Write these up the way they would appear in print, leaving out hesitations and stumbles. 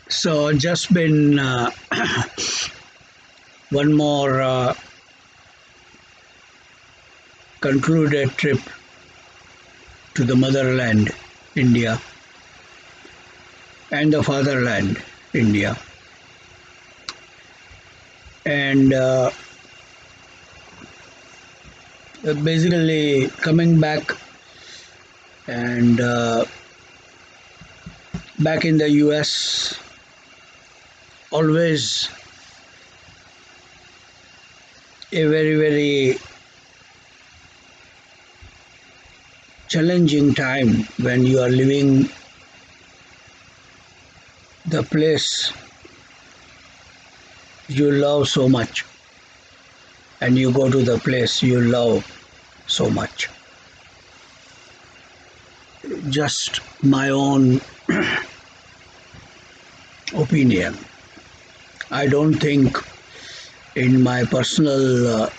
So just been one more concluded trip to the motherland, India, and the fatherland, India, and basically coming back and back in the U.S. Always a very challenging time when you are leaving the place you love so much and you go to the place you love so much. Just my own opinion. I don't think in my personal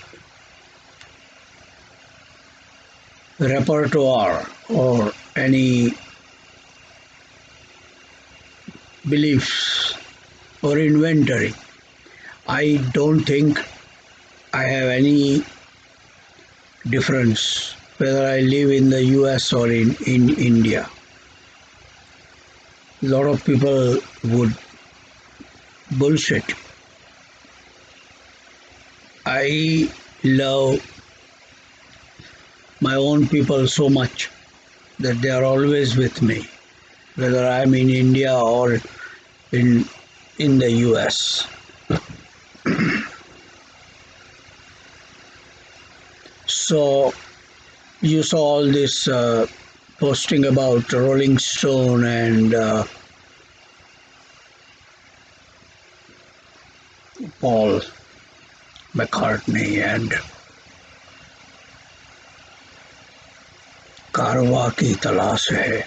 repertoire or any beliefs or inventory, I don't think I have any difference whether I live in the US or in India. A lot of people would bullshit. I love my own people so much that they are always with me, whether I'm in India or in the US. So you saw all this posting about Rolling Stone and Paul McCartney and कारवां की तलाश है,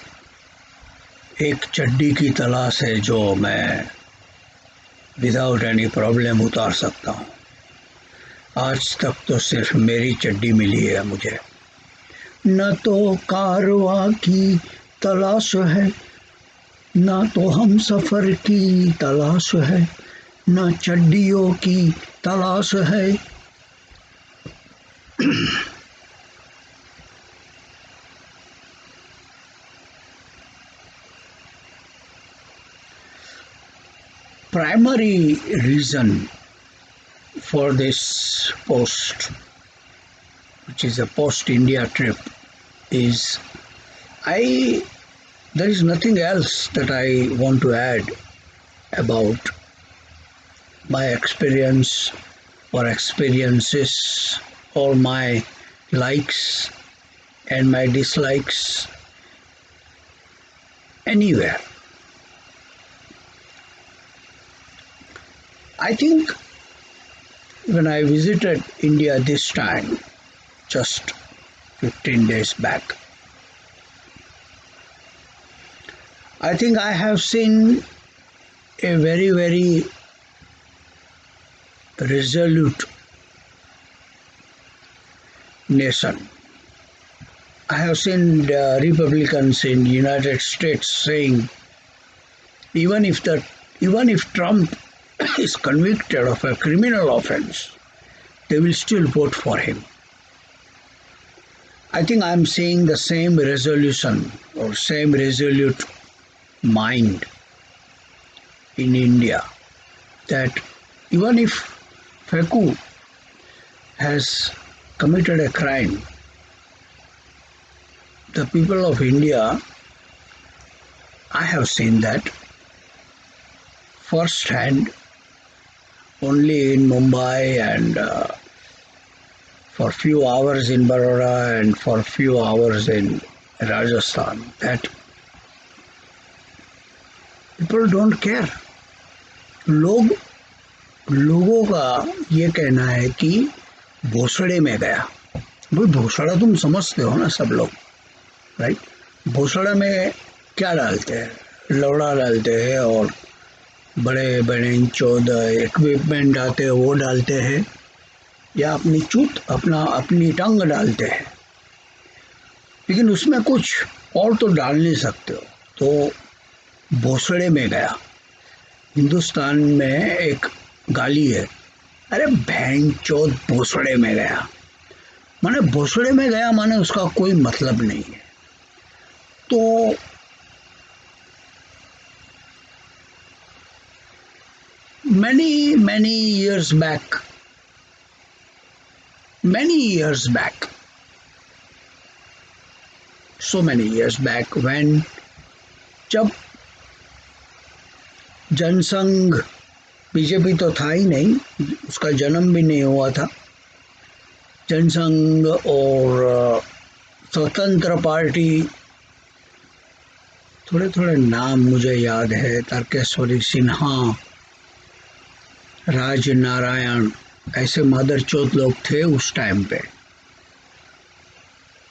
एक चड्डी की तलाश है जो मैं विदाउट एनी प्रॉब्लम उतार सकता हूँ. आज तक तो सिर्फ मेरी चड्डी मिली है मुझे. न तो कारवां की तलाश है, न तो हम सफ़र की तलाश है, न चड्डियों की तलाश है. Primary reason for this post, which is a post-India trip, is there is nothing else that I want to add about my experience or experiences or my likes and my dislikes anywhere. I think when I visited India this time, just 15 days back, I think I have seen a very resolute nation. I have seen the Republicans in the United States saying even if Trump is convicted of a criminal offense, they will still vote for him. I think I am seeing the same resolution or same resolute mind in India, that even if Feku has committed a crime, the people of India, I have seen that first hand only in Mumbai and for few hours in Baroda and for few hours in Rajasthan, that people don't care. लोगों का ये कहना है कि भोसड़े में गया. वो भोसड़ा तुम समझते हो ना सब लोग, राइट? भोसड़ा में क्या डालते हैं? लौड़ा डालते हैं और बड़े बड़े चौदह इक्विपमेंट आते हैं वो डालते हैं, या अपनी टंग डालते हैं, लेकिन उसमें कुछ और तो डाल नहीं सकते हो. तो भोसड़े में गया. हिंदुस्तान में एक गाली है, अरे भैंचोद भोसड़े में गया। माने भोसड़े में गया माने उसका कोई मतलब नहीं है। तो many years back, so many years back, when जब जनसंघ, बीजेपी तो था ही नहीं, उसका जन्म भी नहीं हुआ था, जनसंघ और स्वतंत्र पार्टी, थोड़े थोड़े नाम मुझे याद है, तर्केश्वरी सिन्हा, राज नारायण, ऐसे मादरचोद लोग थे उस टाइम पे।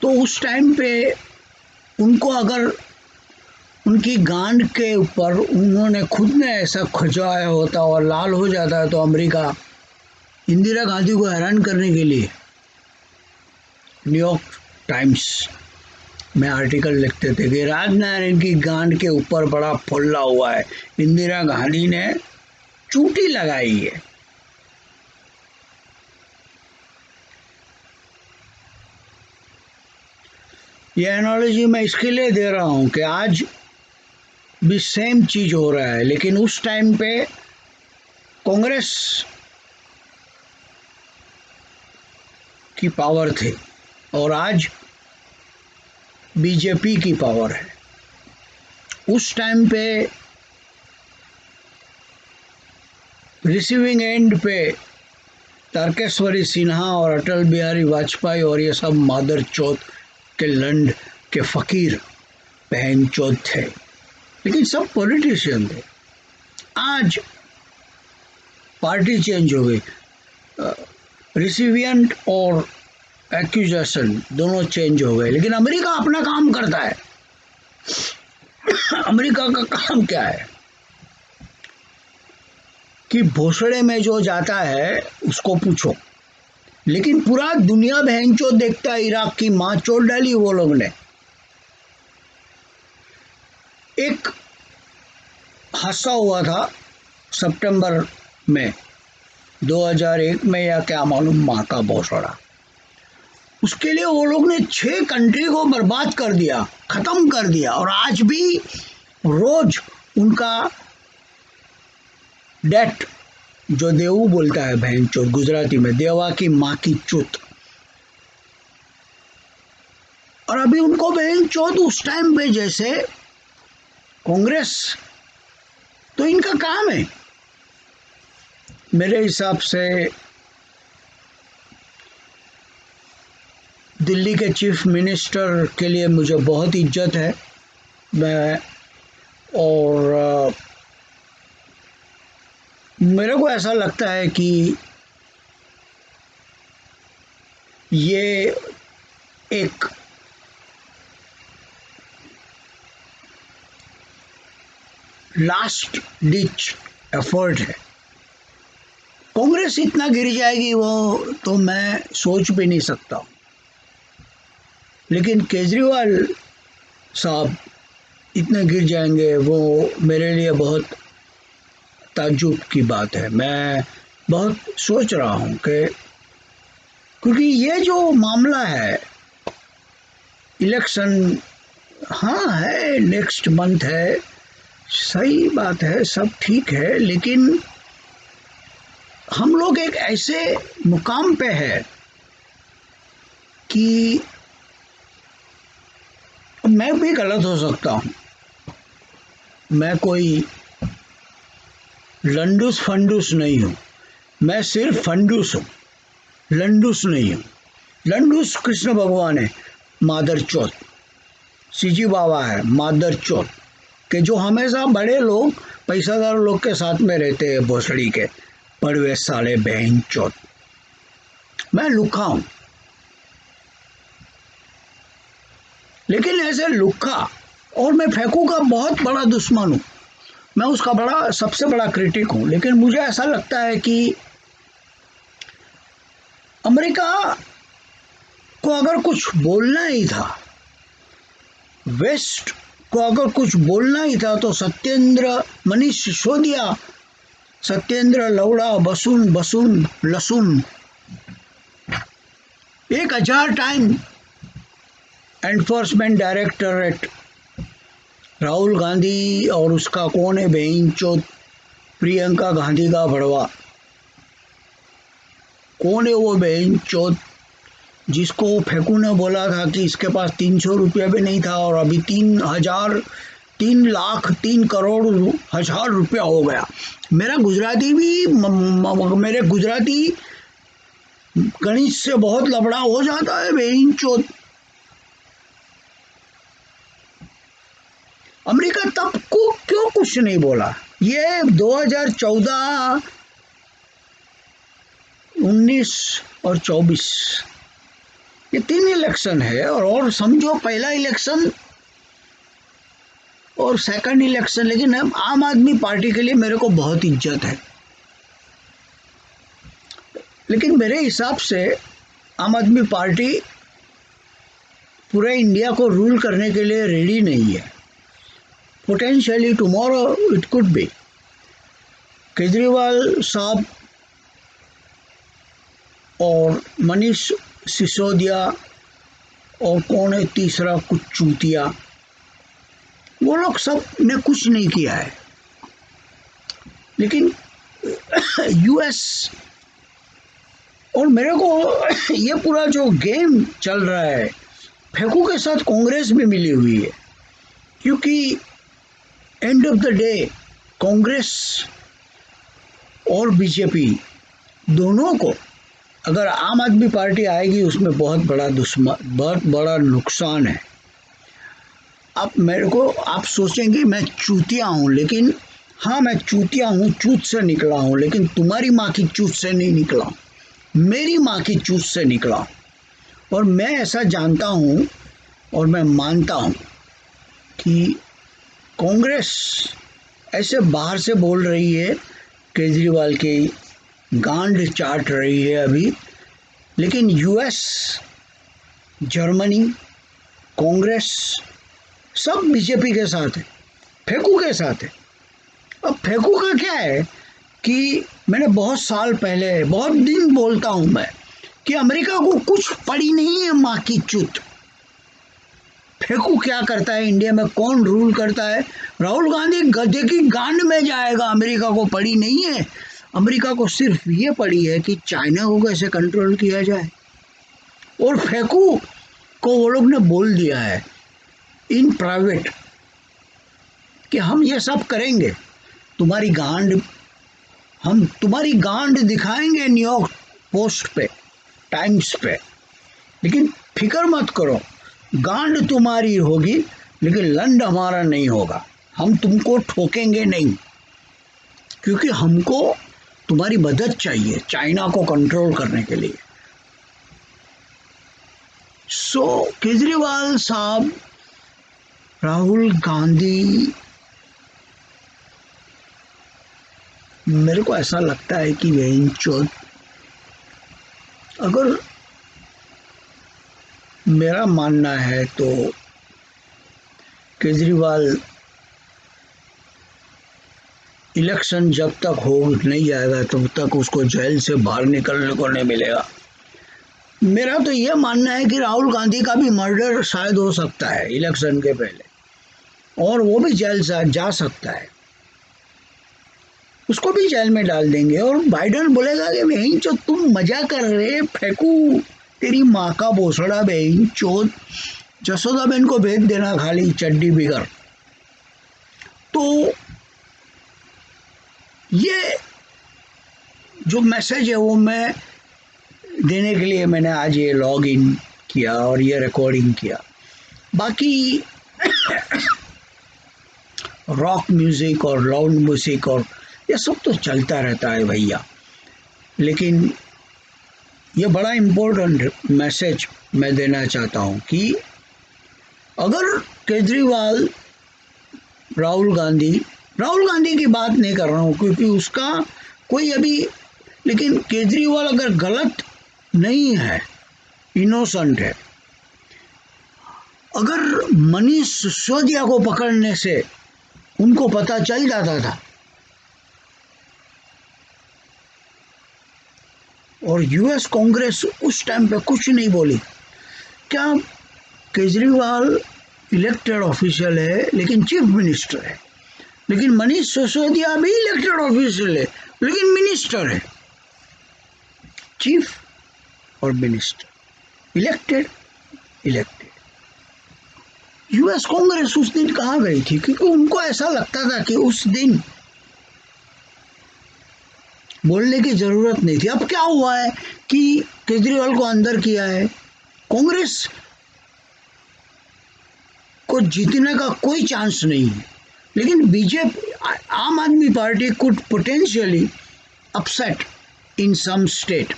तो उस टाइम पे उनको अगर उनकी गांड के ऊपर उन्होंने खुद ने ऐसा खजुआया होता और लाल हो जाता तो अमेरिका इंदिरा गांधी को हैरान करने के लिए न्यूयॉर्क टाइम्स में आर्टिकल लिखते थे कि राजनारायण की गांड के ऊपर बड़ा फुल्ला हुआ है, इंदिरा गांधी ने चूटी लगाई है। ये एनालॉजी मैं इसके लिए दे रहा हूं कि आज भी सेम चीज हो रहा है, लेकिन उस टाइम पे कांग्रेस की पावर थी और आज बीजेपी की पावर है। उस टाइम पे रिसीविंग एंड पे तारकेश्वरी सिन्हा और अटल बिहारी वाजपेयी और ये सब मादर चौथ के लंड के फकीर बहन चौथ थे, लेकिन सब पॉलिटिशियन थे। आज पार्टी चेंज हो गई, रिसिवियंट और एक्यूजेशन दोनों चेंज हो गए, लेकिन अमेरिका अपना काम करता है। अमेरिका का काम क्या है कि भोसड़े में जो जाता है उसको पूछो, लेकिन पूरा दुनिया बहनचोद देखता है। इराक की माँ चोट डाली वो लोग ने। एक हादसा हुआ था सितंबर में 2001 में, या क्या मालूम, माँ का भोसड़ा, उसके लिए वो लोग ने 6 कंट्री को बर्बाद कर दिया, खत्म कर दिया, और आज भी रोज उनका डेट, जो देवू बोलता है बहन चोत गुजराती में, देवा की माँ की चुत, और अभी उनको बहन चोत उस टाइम पे जैसे कांग्रेस, तो इनका काम है मेरे हिसाब से। दिल्ली के चीफ मिनिस्टर के लिए मुझे बहुत इज्जत है, मैं, और मेरे को ऐसा लगता है कि ये एक लास्ट डिच एफर्ट है। कांग्रेस इतना गिर जाएगी वो तो मैं सोच भी नहीं सकता, लेकिन केजरीवाल साहब इतने गिर जाएंगे वो मेरे लिए बहुत ताज्जुब की बात है। मैं बहुत सोच रहा हूँ कि, क्योंकि ये जो मामला है इलेक्शन, हाँ है, नेक्स्ट मंथ है, सही बात है, सब ठीक है, लेकिन हम लोग एक ऐसे मुकाम पे है कि मैं भी गलत हो सकता हूँ। मैं कोई लंडूस फंडूस नहीं हूँ, मैं सिर्फ फंडूस हूँ, लंडूस नहीं हूँ। लंडूस कृष्ण भगवान है, मादर चौथ, सीजी बाबा है, मादर चौथ, कि जो हमेशा बड़े लोग, पैसादार लोग के साथ में रहते हैं, भोसड़ी के पड़वे साले बहन चौथ। मैं लुक्खा हूँ, लेकिन ऐसे लुक्खा, और मैं फेंकू का बहुत बड़ा दुश्मन हूँ, मैं उसका बड़ा, सबसे बड़ा क्रिटिक हूँ, लेकिन मुझे ऐसा लगता है कि अमेरिका को अगर कुछ बोलना ही था वेस्ट को अगर कुछ बोलना ही था तो मनीष सिसोदिया, सत्येंद्र लौड़ा, बसुन बसुन लसुन 1000 time enforcement directorate Rahul Gandhi और उसका कौन है बेइंचोद प्रियंका गांधी का भड़वा, कौन है वो बेइंचोद जिसको फेकू ने बोला था कि इसके पास 300 रुपया भी नहीं था और अभी 3 करोड़ 1000 रुपया हो गया। मेरा गुजराती भी मेरे गुजराती गणित से बहुत लफड़ा हो जाता है बेइंचोद। अमेरिका तब को क्यों कुछ नहीं बोला? ये 2014, 19 और 24 ये 3 इलेक्शन है और समझो पहला इलेक्शन और सेकंड इलेक्शन, लेकिन आम आदमी पार्टी के लिए मेरे को बहुत इज्जत है, लेकिन मेरे हिसाब से आम आदमी पार्टी पूरे इंडिया को रूल करने के लिए रेडी नहीं है। Potentially tomorrow it could be. Kejriwal साहब और मनीष सिसोदिया और कौन है तीसरा कुछ चूतिया, वो लोग सब ने कुछ नहीं किया है, लेकिन यूएस और मेरे को ये पूरा जो गेम चल रहा है, फेकू के साथ कांग्रेस भी मिली हुई है, क्योंकि end of the day Congress और बीजेपी दोनों को अगर आम आदमी पार्टी आएगी उसमें बहुत बड़ा नुकसान है। अब मेरे को आप सोचेंगे मैं चूतिया हूँ, लेकिन हाँ मैं चूतिया हूँ, चूत से निकला हूँ, लेकिन तुम्हारी माँ की चूत से नहीं निकला हूँ, मेरी माँ की चूत से निकला हूँ। और मैं ऐसा जानता हूँ और मैं मानता हूँ कि कांग्रेस ऐसे बाहर से बोल रही है, केजरीवाल की गांड चाट रही है अभी, लेकिन यूएस, जर्मनी, कांग्रेस सब बीजेपी के साथ है, फेकू के साथ है। अब फेकू का क्या है कि मैंने बहुत साल पहले बहुत दिन बोलता हूं मैं कि अमेरिका को कुछ पड़ी नहीं है माँ की चूत। फेकू क्या करता है इंडिया में, कौन रूल करता है? राहुल गांधी गधे की गांड में जाएगा। अमेरिका को पड़ी नहीं है, अमेरिका को सिर्फ ये पड़ी है कि चाइना को कैसे कंट्रोल किया जाए। और फेकू को वो लोग ने बोल दिया है इन प्राइवेट कि हम ये सब करेंगे, तुम्हारी गांड, हम तुम्हारी गांड दिखाएंगे न्यूयॉर्क पोस्ट पे, टाइम्स पे, लेकिन फिक्र मत करो, गांड तुम्हारी होगी लेकिन लंड हमारा नहीं होगा, हम तुमको ठोकेंगे नहीं, क्योंकि हमको तुम्हारी मदद चाहिए चाइना को कंट्रोल करने के लिए। सो केजरीवाल साहब, राहुल गांधी, मेरे को ऐसा लगता है कि बेंचोद, अगर मेरा मानना है तो केजरीवाल इलेक्शन जब तक हो नहीं जाएगा तब तक उसको जेल से बाहर निकलने को नहीं मिलेगा। मेरा तो ये मानना है कि राहुल गांधी का भी मर्डर शायद हो सकता है इलेक्शन के पहले, और वो भी जेल से जा सकता है, उसको भी जेल में डाल देंगे। और बाइडन बोलेगा कि बहन चो तुम मजा कर रहे, फेंकू तेरी माँ का भोसड़ा बहन चोद, जसोदाबेन को भेज देना खाली चड्डी बिगर। तो ये जो मैसेज है वो मैं देने के लिए मैंने आज ये लॉग इन किया और ये रिकॉर्डिंग किया। बाकी रॉक म्यूजिक और लाउड म्यूजिक और ये सब तो चलता रहता है भैया, लेकिन ये बड़ा इम्पोर्टेंट मैसेज मैं देना चाहता हूँ कि अगर केजरीवाल, राहुल गांधी की बात नहीं कर रहा हूँ क्योंकि उसका कोई अभी, लेकिन केजरीवाल अगर गलत नहीं है, इनोसेंट है, अगर मनीष सिसोदिया को पकड़ने से उनको पता चल जाता था और यूएस कांग्रेस उस टाइम पे कुछ नहीं बोली। क्या केजरीवाल इलेक्टेड ऑफिशियल है लेकिन चीफ मिनिस्टर है, लेकिन मनीष सिसोदिया भी इलेक्टेड ऑफिशियल है लेकिन मिनिस्टर है। चीफ और minister, elected elected. US Congress उस दिन कहाँ गई थी? क्योंकि उनको ऐसा लगता था कि उस दिन बोलने की जरूरत नहीं थी। अब क्या हुआ है कि केजरीवाल को अंदर किया है, कांग्रेस को जीतने का कोई चांस नहीं है, लेकिन BJP, Aam Aadmi Party could potentially upset in some state.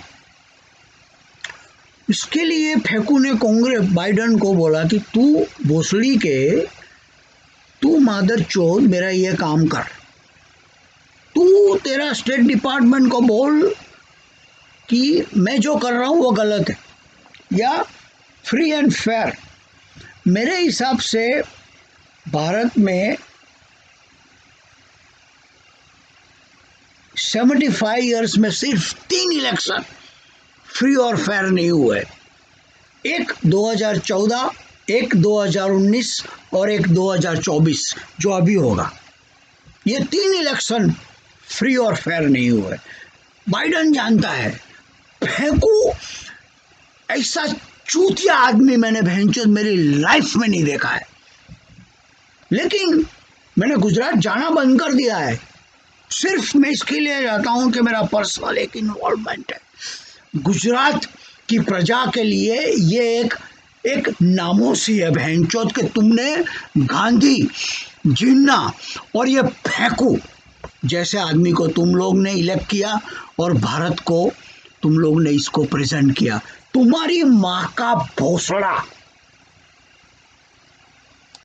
इसके लिए फेकू ने कांग्रेस बाइडन को बोला कि तू भोसड़ी के, तू मादर चोद मेरा ये काम कर, तू तेरा स्टेट डिपार्टमेंट को बोल कि मैं जो कर रहा हूँ वो गलत है, या फ्री एंड फेयर। मेरे हिसाब से भारत में 75 इयर्स में सिर्फ 3 इलेक्शन फ्री और फेयर नहीं हुए। एक 2014, एक 2019 और एक 2024 जो अभी होगा। ये 3 इलेक्शन फ्री और फेयर नहीं हुए। बाइडन जानता है। फेंकू ऐसा चूतिया आदमी मैंने भैंचोद मेरी लाइफ में नहीं देखा है। लेकिन मैंने गुजरात जाना बंद कर दिया है, सिर्फ मैं इसके लिए जाता हूं कि मेरा पर्सनल एक इन्वॉल्वमेंट है। गुजरात की प्रजा के लिए ये एक नामोसी है भैंचोद कि तुमने गांधी, जिन्ना और ये फेंकू जैसे आदमी को तुम लोग ने इलेक्ट किया और भारत को तुम लोग ने इसको प्रेजेंट किया। तुम्हारी माँ का भोसड़ा।